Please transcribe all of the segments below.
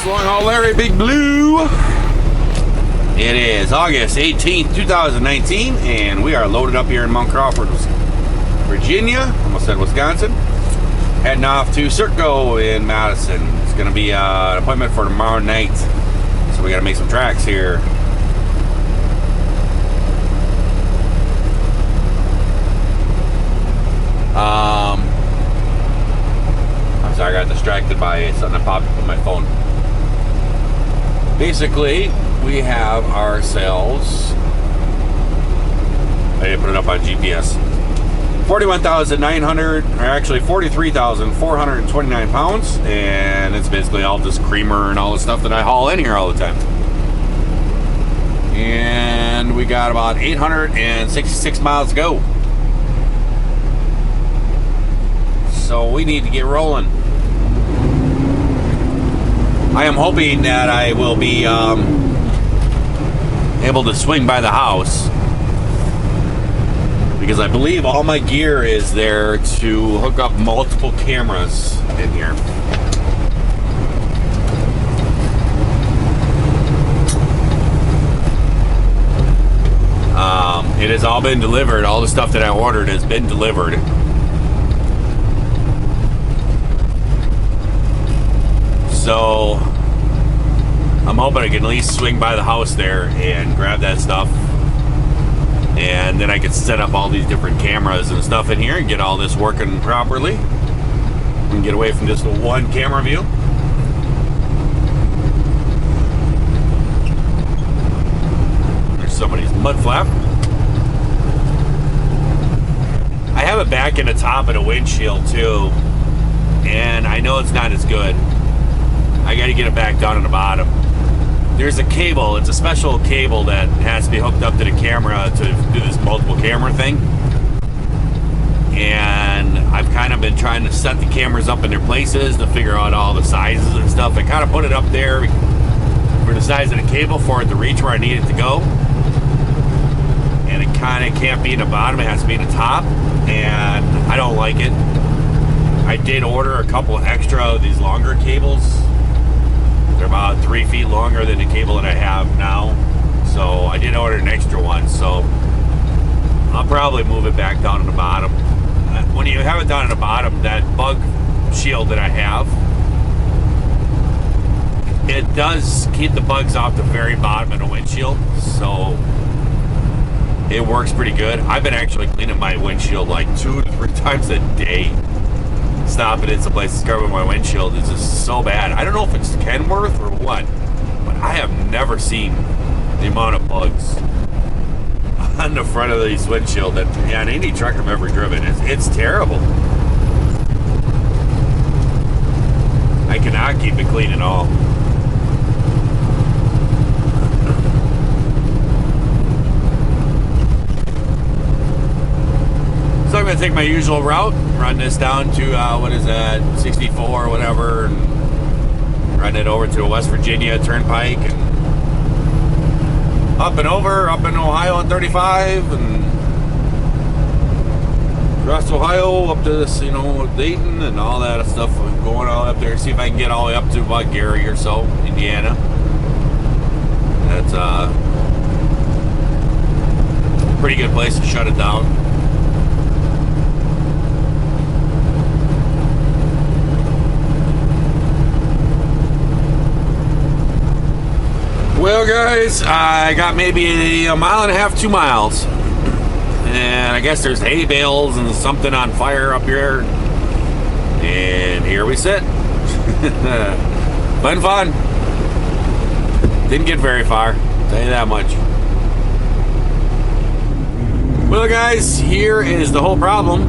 Long Haul Larry Big Blue. It is August 18th, 2019, and we are loaded up here in Mount Crawford, Virginia. Almost said Wisconsin. Heading off to Circo in Madison. It's going to be an appointment for tomorrow night, so we got to make some tracks here. I'm sorry, I got distracted by something that popped up on my phone. Basically, we have ourselves, I didn't put it up on GPS, 41,900, or actually 43,429 pounds, and it's basically all this creamer and all the stuff that I haul in here all the time. And we got about 866 miles to go. So we need to get rolling. I am hoping that I will be able to swing by the house, because I believe all my gear is there to hook up multiple cameras in here. It has all been delivered. All the stuff that I ordered has been delivered. So I'm hoping I can at least swing by the house there and grab that stuff, and then I can set up all these different cameras and stuff in here and get all this working properly and get away from just the one camera view. There's somebody's mud flap. I have it back in the top of the windshield too, and I know it's not as good. I got to get it back down on the bottom. There's a cable. It's a special cable that has to be hooked up to the camera to do this multiple camera thing. And I've kind of been trying to set the cameras up in their places to figure out all the sizes and stuff. I kind of put it up there for the size of the cable for it to reach where I need it to go. And it kind of can't be in the bottom. It has to be in the top. And I don't like it. I did order a couple extra of these longer cables. They're about 3 feet longer than the cable that I have now. So I did order an extra one. So I'll probably move it back down to the bottom. When you have it down at the bottom, that bug shield that I have, it does keep the bugs off the very bottom of the windshield. So it works pretty good. I've been actually cleaning my windshield like 2 to 3 times a day. Stopping in some places covering my windshield is just so bad. I don't know if it's Kenworth or what, but I have never seen the amount of bugs on the front of these windshield that on any truck I've ever driven. It's terrible. I cannot keep it clean at all. So I'm going to take my usual route, run this down to, what is that, 64 or whatever, and run it over to the West Virginia Turnpike, and up and over, up in Ohio on 35, and across Ohio up to this, Dayton and all that stuff, going all up there, see if I can get all the way up to about Gary or so, Indiana. That's a pretty good place to shut it down. Well, guys, I got maybe a mile and a half, 2 miles, and I guess there's hay bales and something on fire up here, and here we sit. Fun. Didn't get very far, I'll tell you that much. Well, guys, here is the whole problem.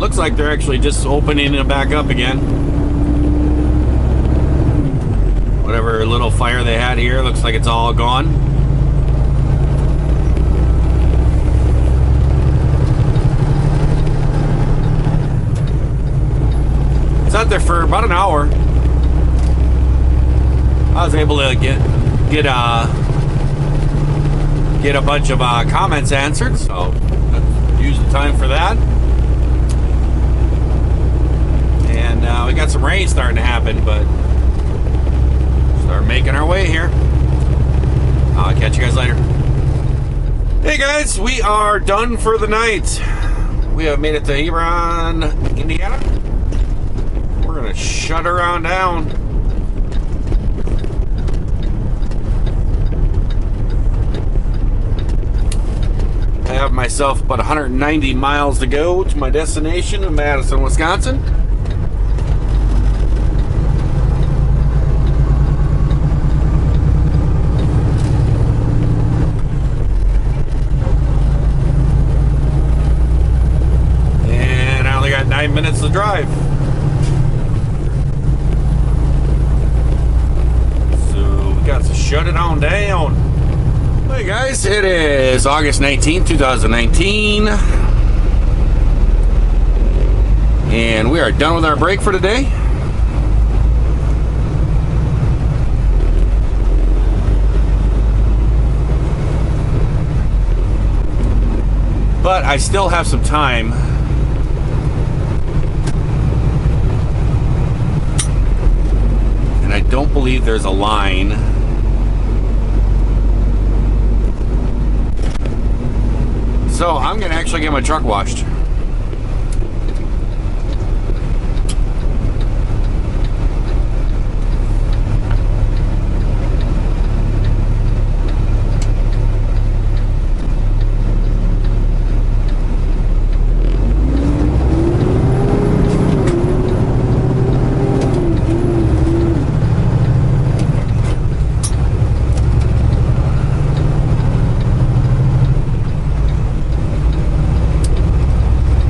Looks like they're actually just opening it back up again. Whatever little fire they had here, looks like it's all gone. It's out there for about an hour. I was able to get a bunch of comments answered, so use the time for that. finally got some rain starting to happen, but start making our way here. I'll catch you guys later. Hey guys, we are done for the night. We have made it to Hebron, Indiana. We're gonna shut around down. I have myself about 190 miles to go to my destination in Madison, Wisconsin. And I only got 9 minutes to drive. So we got to shut it on down. Hey guys, it is August 19th, 2019, and we are done with our break for today. But I still have some time and I don't believe there's a line. So I'm gonna actually get my truck washed.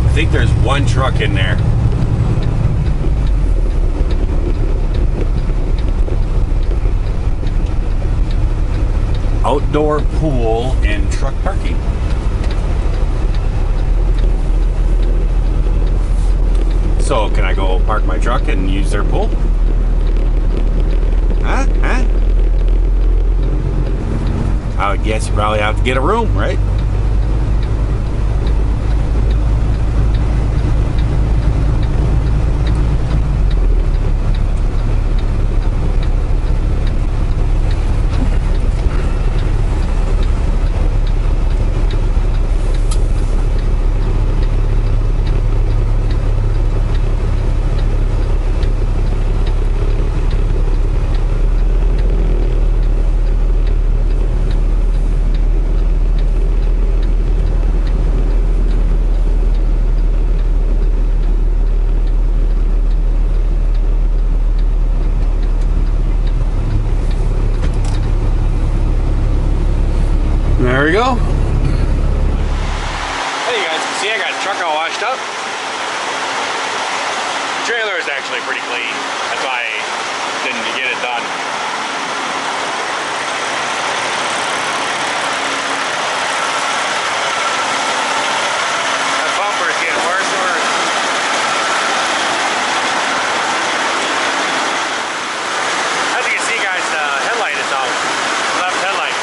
I think there's one truck in there. Outdoor pool and truck parking. So can I go park my truck and use their pool? Huh? I would guess you probably have to get a room, right? There we go. Hey, you guys can see I got the truck all washed up. The trailer is actually pretty clean. That's why I didn't get it done. That bumper is getting worse and worse. As you can see, guys, the headlight is out. Left headlight.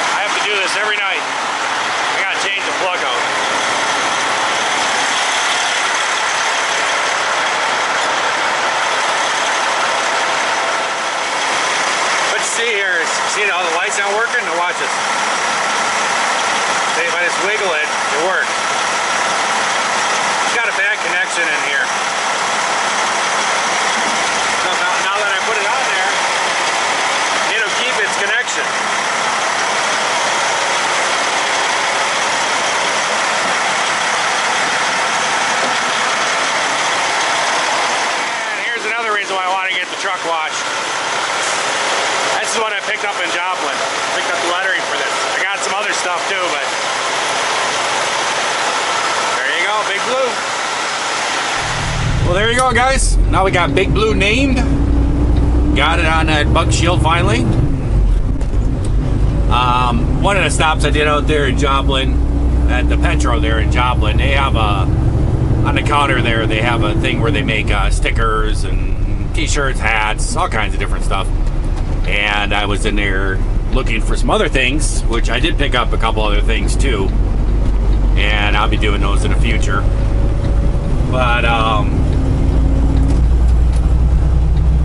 I have to do this every night. I gotta change the plug out. What you see here is, see how the lights aren't working? Now watch this. See, if I just wiggle it, it works. It's got a bad connection in here. So now that I put it on there, it'll keep its connection. Why I want to get the truck washed. This is what I picked up in Joplin. Picked up the lettering for this. I got some other stuff too, but there you go, Big Blue. Well, there you go, guys. Now we got Big Blue named. Got it on that bug shield finally. One of the stops I did out there in Joplin, at the Petro there in Joplin, they have on the counter there, they have a thing where they make stickers and t-shirts, hats, all kinds of different stuff. And I was in there looking for some other things, which I did pick up a couple other things too. And I'll be doing those in the future. But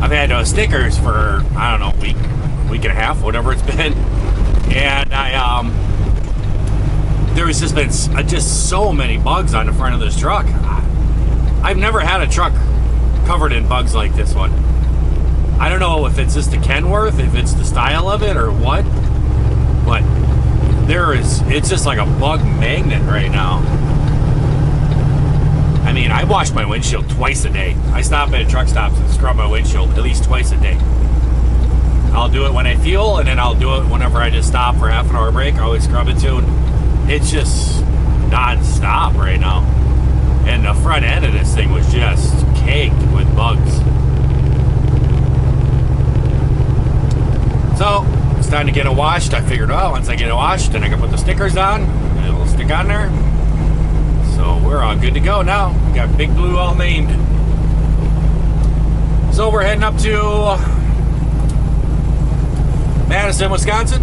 I've had stickers for, I don't know, week and a half, whatever it's been. And there was just been just so many bugs on the front of this truck. I've never had a truck covered in bugs like this one. I don't know if it's just the Kenworth, if it's the style of it or what, but it's just like a bug magnet right now. I mean, I wash my windshield twice a day. I stop at truck stops and scrub my windshield at least twice a day. I'll do it when I fuel, and then I'll do it whenever I just stop for half an hour break. I always scrub it too. And it's just non-stop right now. And the front end of this thing was just caked with bugs. So, it's time to get it washed. I figured, well, once I get it washed, then I can put the stickers on. It'll stick on there. So, we're all good to go now. We got Big Blue all named. So, we're heading up to Madison, Wisconsin.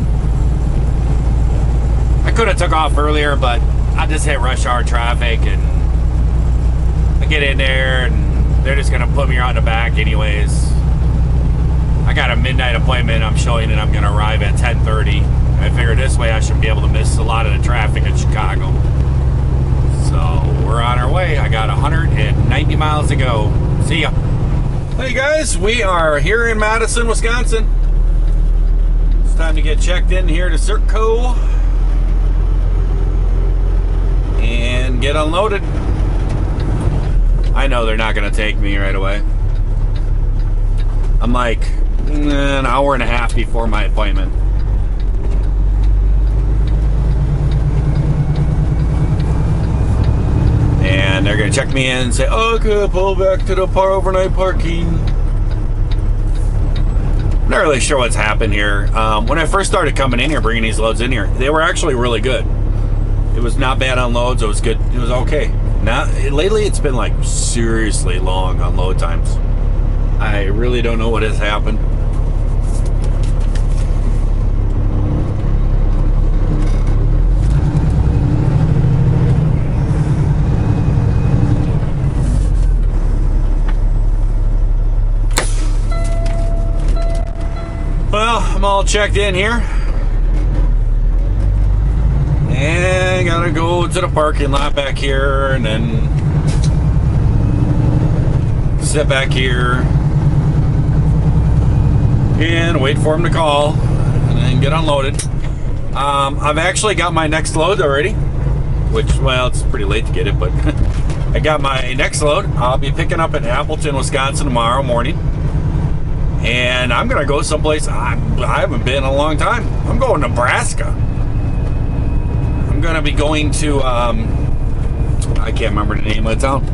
I could have took off earlier, but I just hit rush hour traffic, and I get in there, and they're just going to put me around the back anyways. I got a midnight appointment. I'm showing that I'm going to arrive at 10:30. I figured this way I should be able to miss a lot of the traffic in Chicago. So we're on our way. I got 190 miles to go. See ya. Hey guys, we are here in Madison, Wisconsin. It's time to get checked in here to St.Cloud and get unloaded. I know they're not going to take me right away. I'm like an hour and a half before my appointment. And they're going to check me in and say, okay, pull back to the overnight parking. I'm not really sure what's happened here. When I first started coming in here, bringing these loads in here, they were actually really good. It was not bad on loads. It was good. It was okay. Now, lately, it's been like seriously long on load times. I really don't know what has happened. Well, I'm all checked in here. And gotta go to the parking lot back here and then sit back here and wait for him to call and then get unloaded. I've actually got my next load already, which, well, it's pretty late to get it, but I got my next load. I'll be picking up in Appleton, Wisconsin tomorrow morning. And I'm going to go someplace I haven't been in a long time. I'm going to Nebraska. I'm going to be going to, I can't remember the name of the town.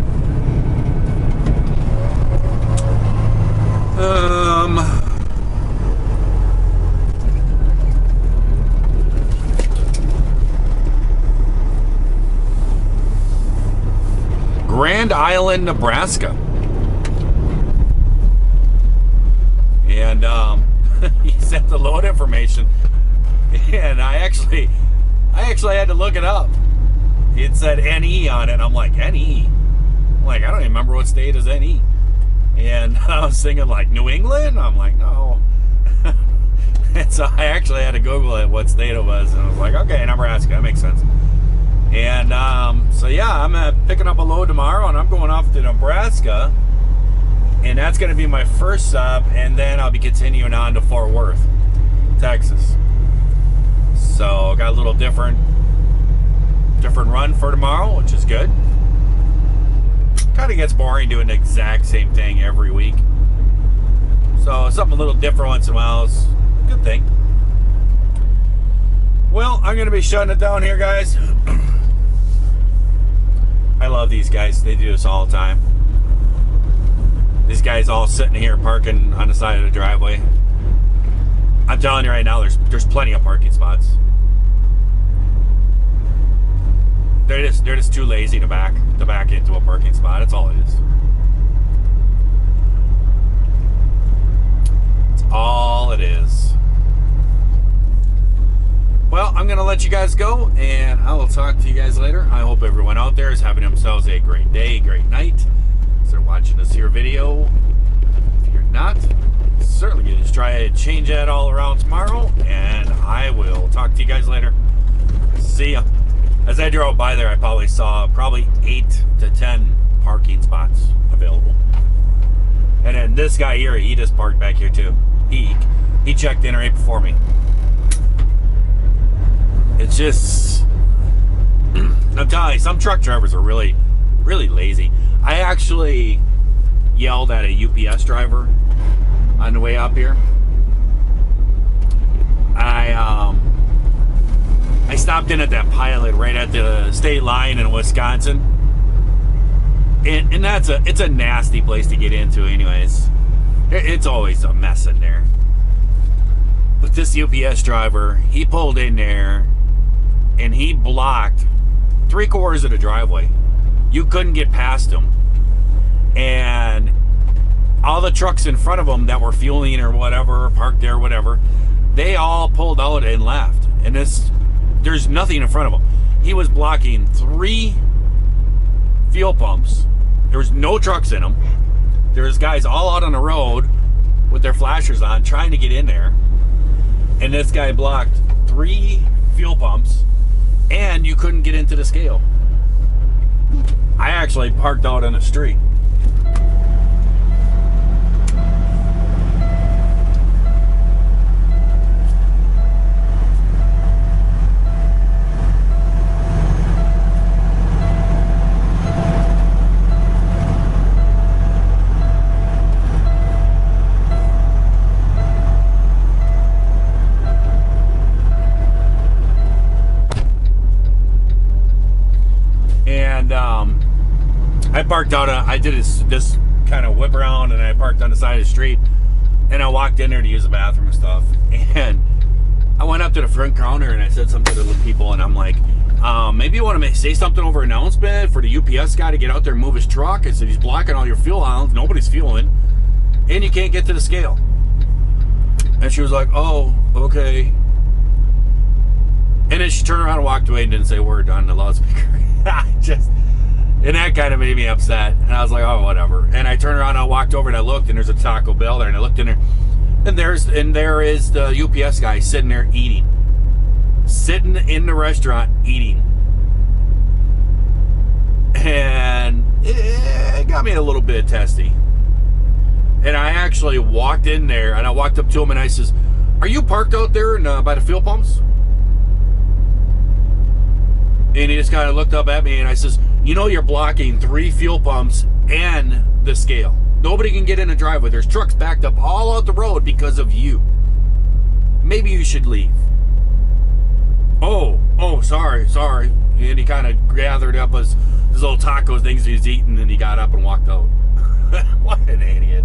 Grand Island, Nebraska. And he sent the load information, and I actually had to look it up. It said NE on it. I'm like, NE? I'm like, I don't even remember what state is NE. And I was thinking like New England. I'm like, no. And so I actually had to Google it, what state it was, and I was like, okay, Nebraska, that makes sense. And so yeah, I'm picking up a load tomorrow, and I'm going off to Nebraska. And that's going to be my first stop, and then I'll be continuing on to Fort Worth, Texas. So got a little different run for tomorrow, which is good. Kind of gets boring doing the exact same thing every week. So something a little different once in a while is a good thing. Well, I'm going to be shutting it down here, guys. I love these guys. They do this all the time. These guys all sitting here parking on the side of the driveway. I'm telling you right now, there's plenty of parking spots. They're just too lazy to back into a parking spot. That's all it is. That's all it is. Well, I'm gonna let you guys go, and I will talk to you guys later. I hope everyone out there is having themselves a great day, great night. They're watching this here video. If you're not, certainly going to just try to change that all around tomorrow, and I will talk to you guys later. See ya. As I drove by there, I probably saw 8 to 10 parking spots available. And then this guy here, he just parked back here too. He checked in right before me. It's just, I'm telling you, some truck drivers are really, really lazy. I actually yelled at a UPS driver on the way up here. I stopped in at that Pilot right at the state line in Wisconsin, and it's a nasty place to get into anyways. It's always a mess in there. But this UPS driver, he pulled in there and he blocked 3/4 of the driveway. You couldn't get past him, and all the trucks in front of him that were fueling or whatever, parked there, whatever, they all pulled out and left. And there's nothing in front of him. He was blocking 3 fuel pumps. There was no trucks in them. There's guys all out on the road with their flashers on trying to get in there. And this guy blocked 3 fuel pumps, and you couldn't get into the scale. I actually parked out on the street. And I parked out, I did this kind of whip around, and I parked on the side of the street, and I walked in there to use the bathroom and stuff, and I went up to the front counter and I said something to the people, and I'm like, maybe you want to say something over announcement for the UPS guy to get out there and move his truck. I said, he's blocking all your fuel islands, nobody's fueling, and you can't get to the scale. And she was like, oh, okay. And then she turned around and walked away and didn't say a word on the loudspeaker. And that kind of made me upset. And I was like, oh, whatever. And I turned around and I walked over and I looked, and there's a Taco Bell there, and I looked in there, and there is the UPS guy sitting there eating. Sitting in the restaurant eating. And it got me a little bit testy. And I actually walked in there, and I walked up to him and I says, are you parked out there by the fuel pumps? And he just kind of looked up at me, and I says, you know, you're blocking 3 fuel pumps and the scale. Nobody can get in the driveway. There's trucks backed up all out the road because of you. Maybe you should leave. Oh, sorry. And he kind of gathered up his little taco things he was eating, and he got up and walked out. What an idiot.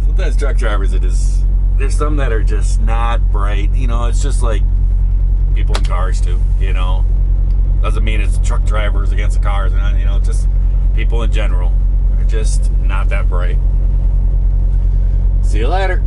Sometimes truck drivers, there's some that are just not bright. You know, it's just like people in cars too, you know. Doesn't mean it's truck drivers against the cars, and you know, just people in general are just not that bright. See you later.